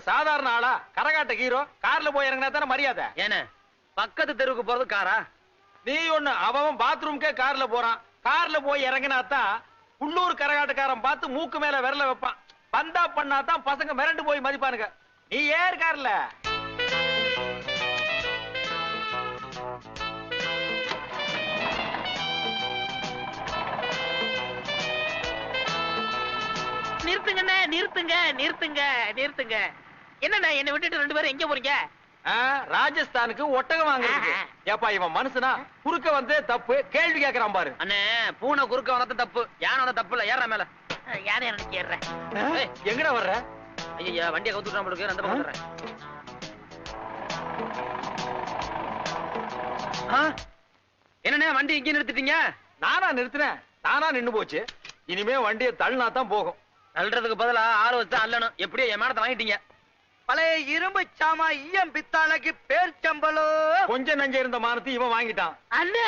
சாதாரண ஆளா? கரகாட்ட ஹீரோ கார்ல போய் இறங்கினா தானே மரியாதை. ஏன பக்கத்து தெருவுக்கு போறது காரா? நீ ஒண்ணு, அவன் பாத்ரூம்க்கே கார்ல போறான். கார்ல போய் இறங்கினா தான் உள்ளூர் கரகாட்டக்காரன் பார்த்து மூக்கு மேல விரல வைப்பான். பந்தா பண்ணா தான் பசங்க மிரண்டு போய் மதிப்பானுங்க. நீ ஏன் கார்ல? நிறுத்துங்கண்ணே, நிறுத்துங்க நிறுத்துங்க நிறுத்துங்க. என்னண்ணா என்னை விட்டுட்டு 2 பேரும் எங்க போறீங்க? ராஜஸ்தானுக்கு ஒட்டகம் வாங்குறதுக்கு. ஏப்பா இவன் மனுஷனா? குறுக்க வந்து தப்பு கேள்வி கேக்குறான் பாரு. அண்ணே பூனை குறுக்க வந்தது தப்பு, யானை வந்த தப்பு இல்ல. ஏற மேல. யாரை எனக்கு ஏறுறேன். எங்கடா வர்ற? ஐயா வண்டியை கவுத்துட்டு நம்மளுக்கு அந்த பக்கம் வர்றேன். என்னண்ணே வண்டி இங்கே நிறுத்திட்டீங்க? நானா நிறுத்தினேன்? தானா நின்னு போச்சு. இனிமே வண்டியை தள்ளினா தான் போகும். தள்ளுறதுக்கு பதிலா 6 வச்சு அல்லணும். எப்படியோ என் மேடத்தை வாங்கிட்டீங்க. பழைய இரும்பு சாமா ஈயம் பித்தாளைக்கு பேர் சம்பளோ. கொஞ்சம் நஞ்ச இருந்த மானத்தை இவன் வாங்கிட்டான். அண்ணே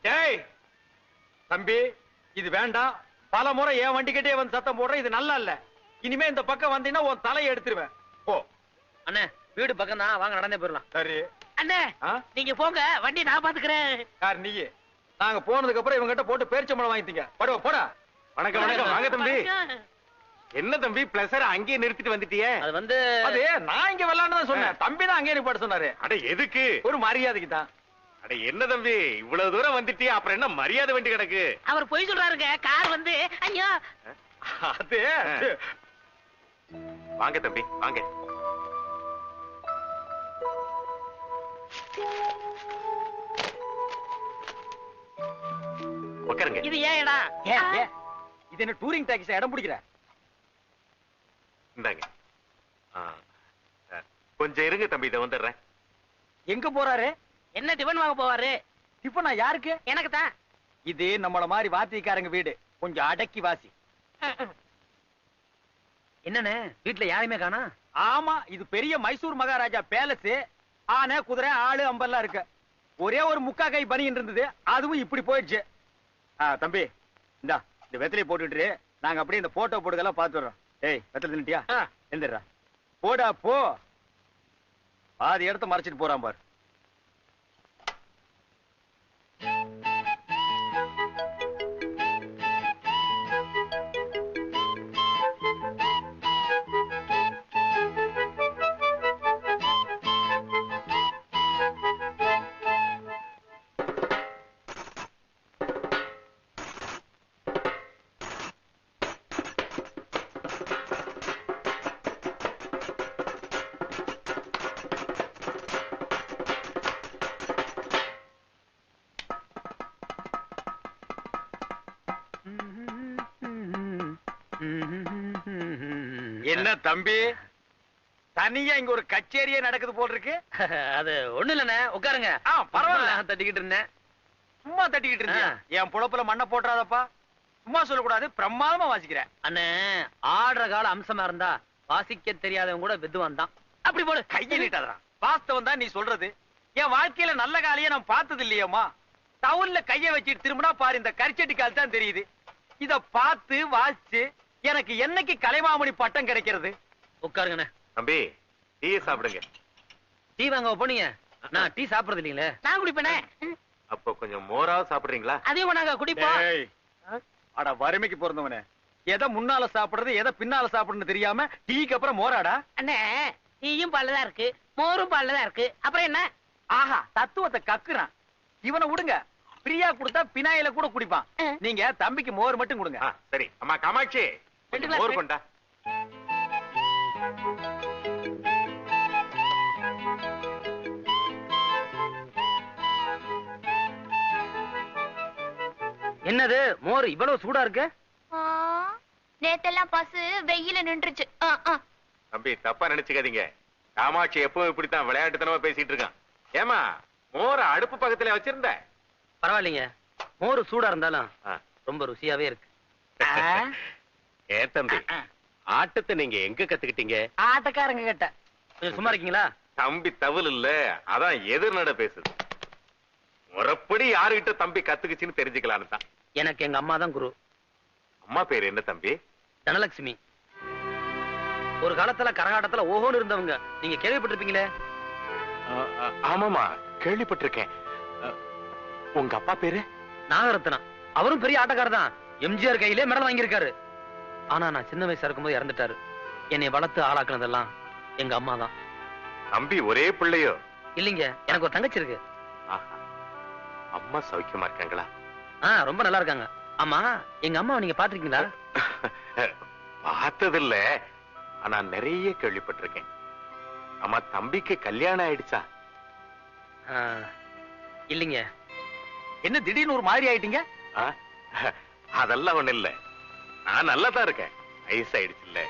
டேய் தம்பி, இது வேண்டாம். பல முறை என் வண்டி கிட்டே வந்து சத்தம் போடுற, இது நல்லா இல்ல. இனிமே இந்த பக்கம் வந்தீங்கன்னா உன் தலையை எடுத்துருவேன். போ. அண்ணே வீடு பக்கம் தான், வாங்க நடந்தே போயிடலாம். சரி அண்ணே நீங்க போங்க, வண்டி நான் பாத்துக்கிறேன். யார் நீ? நாங்க போனதுக்கு அப்புறம் இவங்க கிட்ட போட்டு பேரிச்சம்பளம் வாங்கிட்டீங்க. படுவா போடா. வணக்கம் வணக்கம். வாங்க தம்பி. என்ன தம்பி பிளஸர் அங்கேயே நிறுத்திட்டு வந்துட்டியே? அது வந்து அது நான் இங்க விளையாண்டு தான் சொன்னேன். தம்பி தான் அங்கே நிப்பாட்ட சொன்னாரு. அட எதுக்கு? ஒரு மரியாதைக்கு தான். அட என்ன தம்பி இவ்வளவு தூரம் வந்துட்டியே, அப்புறம் என்ன மரியாதை வேண்டி கிடக்கு? அவர் போய் சொல்றாருங்க. கார் வந்து ஐயோ. அது வாங்க தம்பி வாங்க. உட்காருங்க. இது ஏன் இடம்? இது என்ன டூரிங் டாக்ஸி இடம் பிடிக்கிற? இந்தாங்க. கொஞ்சம் இருங்க தம்பி, இதை வந்துடுறேன். எங்க போறாரு? என்ன டிபன் வாங்க போவாரு? டிஃபனா யாருக்கு? எனக்கு தான். இது நம்மள மாதிரி வாத்திக்காரங்க வீடு. கொஞ்சம் அடக்கி வாசி. என்னண்ணே வீட்டுல யாருமே காணா? ஆமா, இது பெரிய மைசூர் மகாராஜா பேலஸ். ஆனை குதிரை ஆளு அம்பெல்லாம் இருக்கு. ஒரே ஒரு முக்கா கை பனின்னு இருந்தது, அதுவும் இப்படி போயிடுச்சு. தம்பி இந்தா இந்த வெத்தலையை போட்டுட்டு நாங்க அப்படியே இந்த போட்டோ போட்டுக்கெல்லாம் பார்த்து வர்றோம். ஏய் வெத்தலை தின்னுட்டியா? எழுந்துடுறா. போடா போ. பாதி இடத்த மறைச்சிட்டு போறான் பாரு. என்ன தம்பி தனியா இங்க ஒரு கச்சேரியே நடக்குது போல் இருக்கு? அது ஒண்ணு இல்லண்ணே, உட்காருங்க. பரவாயில்ல. தட்டிக்கிட்டு இருந்தேன். சும்மா தட்டிக்கிட்டு இருந்தேன். என் புலப்புல மண்ணை போட்டுறாதப்பா. சும்மா சொல்லக்கூடாது, பிரமாதமா வாசிக்கிறேன். அண்ணே ஆடுற கால அம்சமா இருந்தா வாசிக்க தெரியாதவங்க கூட வித்துவான் தான். அப்படி போடு. கையை நீட்டாதரா. வாஸ்தவம் தான் நீ சொல்றது. என் வாழ்க்கையில நல்ல காலையே நான் பார்த்தது இல்லையம்மா. டவுன்ல கைய வச்சுட்டு திரும்பினா பாரு இந்த கரிச்சட்டி கால் தான் தெரியுது. இத பார்த்து வாசிச்சு எனக்கு என்னைக்கு கலைமாமணி பட்டம் கிடைக்கிறது? உட்காருங்கண்ணே. தம்பி டீ சாப்பிடுங்க. டீ வாங்க போனீங்க? நான் டீ சாப்பிடுறது இல்லீங்களே. நான் குடிப்பேனே. அப்போ கொஞ்சம் மோராவது சாப்பிடுறீங்களா? அதையும் நாங்க குடிப்போம். அட வறுமைக்கு பிறந்தவனே, எதை முன்னால சாப்பிடுறது எதை பின்னால சாப்பிடுறது தெரியாம டீக்கு அப்புறம் மோராடா? அண்ணே டீயும் பால்லதான் இருக்கு, மோரும் பால்லதான் இருக்கு, அப்புறம் என்ன? ஆஹா, தத்துவத்தை கக்குறான். இவனை விடுங்க. பிரியா கொடுத்தா பினாயில கூட குடிப்பான். நீங்க தம்பிக்கு மோர் மட்டும் கொடுங்க. சரி. அம்மா காமாட்சி கொஞ்சம் மோர் கொண்டா. என்னது மோர் இவ்வளவு சூடா இருக்கு? நேத்தெல்லாம் பசு வெயில நின்றுச்சு. தம்பி தப்பா நினைச்சுக்காதீங்க. காமாட்சி எப்பவும் இப்படித்தான் விளையாட்டுத்தனமா பேசிட்டு இருக்கான். ஏமா மோர அடுப்பு பக்கத்துல வச்சிருந்த? பரவாயில்லைங்க, மோர் சூடா இருந்தாலும் ரொம்ப ருசியாவே இருக்கு. ஏன் தம்பி ஆட்டத்தை நீங்க எங்க கத்துக்கிட்டீங்க? ஆட்டக்காரங்க கிட்ட. கொஞ்சம் சும்மா இருக்கீங்களா? தம்பி தவறு இல்ல, அதான் எதிர்நட பேசுது. முறப்படி யாருகிட்ட தம்பி கத்துக்குச்சுன்னு தெரிஞ்சுக்கலான்னு தான். எனக்கு எங்க அம்மா தான் குரு. அம்மா பேரு என்ன தம்பி? தனலட்சுமி. ஒரு காலத்துல கரகாட்டத்துல ஓஹோன்னு இருந்தவங்க, நீங்க கேள்விப்பட்டிருப்பீங்களே? ஆமாமா, கேள்விப்பட்டிருக்கேன். உங்க அப்பா பேரு? நாகரத்னம். அவரும் பெரிய ஆட்டக்காரர் தான். எம்ஜிஆர் கையிலே மெடல் வாங்கியிருக்காரு. ஆனா நான் சின்ன வயசா இருக்கும்போது இறந்துட்டாரு. என்னை வளர்த்து ஆளாக்குனதெல்லாம் எங்க அம்மா தான். தம்பி ஒரே பிள்ளையோ? இல்லைங்க, எனக்கு ஒரு தங்கச்சி இருக்கு. அம்மா சௌக்கியமா இருக்காங்களா? ரொம்ப நல்லா இருக்காங்க. ஆமா, எங்க அம்மாவை நீங்க பாத்திருக்கீங்களா? பார்த்ததில்ல, ஆனா நிறைய கேள்விப்பட்டிருக்கேன். அம்மா, தம்பிக்கு கல்யாணம் ஆயிடுச்சா? இல்லைங்க. என்ன திடீர்னு ஒரு மாதிரி ஆயிட்டீங்க? அதெல்லாம் ஒண்ணு இல்ல, நான் நல்லா தான் இருக்கேன். வயசாயிடுச்சு இல்ல.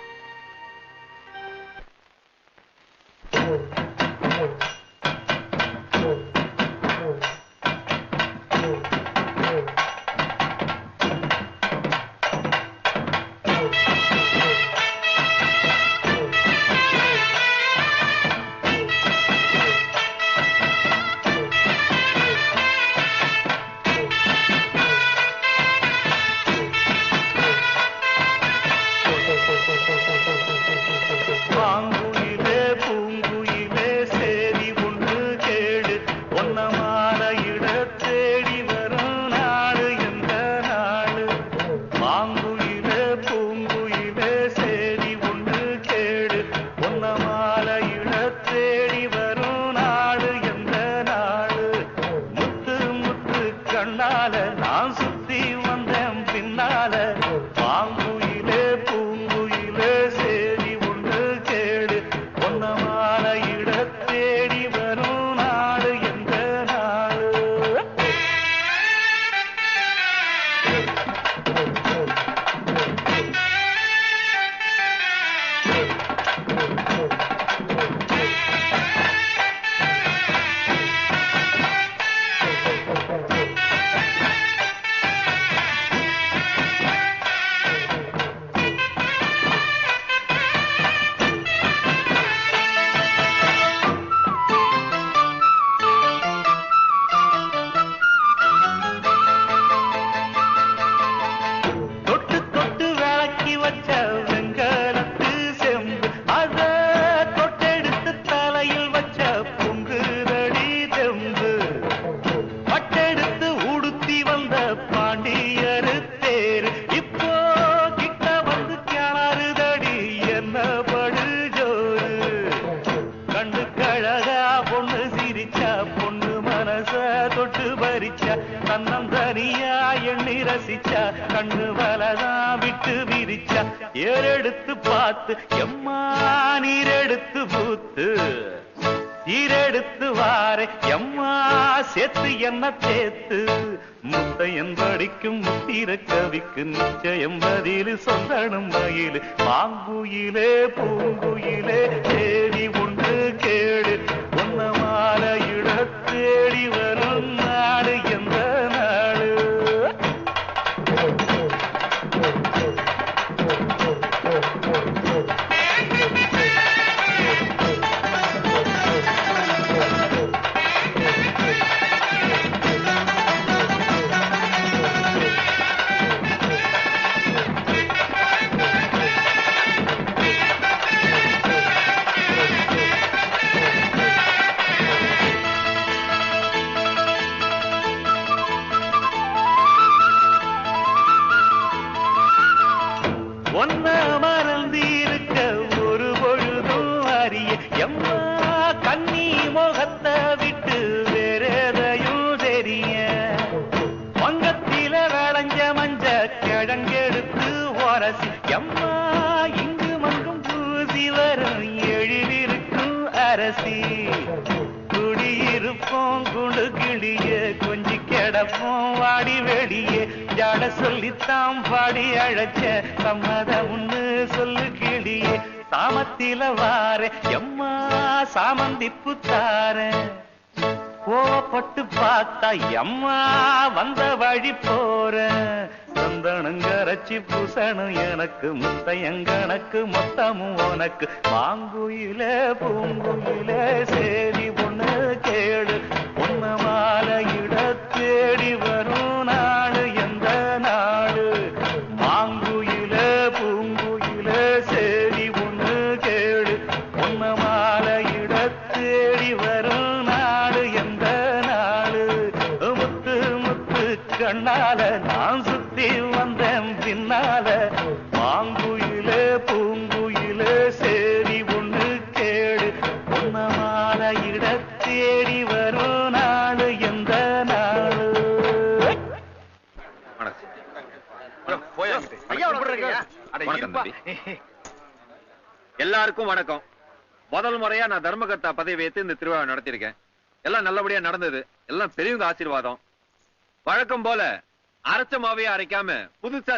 ஏறெடுத்து பார்த்து எம்மா நீரெடுத்து பூத்து ஈரெடுத்து வாரே எம்மா சேர்த்து என்ன தேத்து முத்தையன் படிக்கும் முத்திர கவிக்கு நிச்சயம் பதில் சொல்லணும் மயிலு மாங்குயிலே பூங்குயிலே தேடி ஒன்று கேடு ஒன்ன மாலையிட தேடி வரும் நாடு எந்த நாடு? ஒன்ன மறந்திருக்க ஒரு பொழுதும் அறிய எம்மா கண்ணி முகத்தை விட்டு வேறெதையும் தெரிய வங்கத்தில விளைஞ்ச மஞ்ச கிழங்கெடுத்து உரசி எம்மா இங்கு மங்கும் பூசி வரும் எழிலிருக்கும் அரசி குடியிருப்போம் குண்டு கிளிய கொஞ்சி கிடப்போம் வாடி வெளியே ஜாட சொல்லித்தான் பாடி அழைச்ச சம்மதம்னு சொல்லு கிளியே சாமத்தில வார எம்மா சாமந்திப்பு தார கோவப்பட்டு பார்த்தா எம்மா வந்த வழி போற சந்தனங்கரைச்சி பூசணும் எனக்கு முத்தையங்கணக்கு மொத்தமும் உனக்கு மாங்குயில பூங்குயில சேரி பொண்ணு கேடு பொண்ண மாலையிட தேடி வரும் நாடு எந்த நாடு? மாங்குயில பூங்குயில சேரி பொண்ணு தேடி வரும் நாடு எந்த நாடு முத்து முத்து கண்ணால நான் சுத்தி வந்தேன் பின்னால மாங்குயிலே பூங்குயிலே சேரி ஒண்ணு கேடு உன்னமான இட தேடி வரும் நாடு எந்த நாடு. எல்லாருக்கும் வணக்கம். முதல் முறையா நான் தர்மகர்த்தா பதவி ஏத்து இந்த திருவிழா நடத்திருக்கேன். எல்லாம் நல்லபடியா நடந்தது. எல்லாம் பெரியவங்க ஆசீர்வாதம். வழக்கம் போல அரைச்ச மாவையே அரைக்காம புதுசா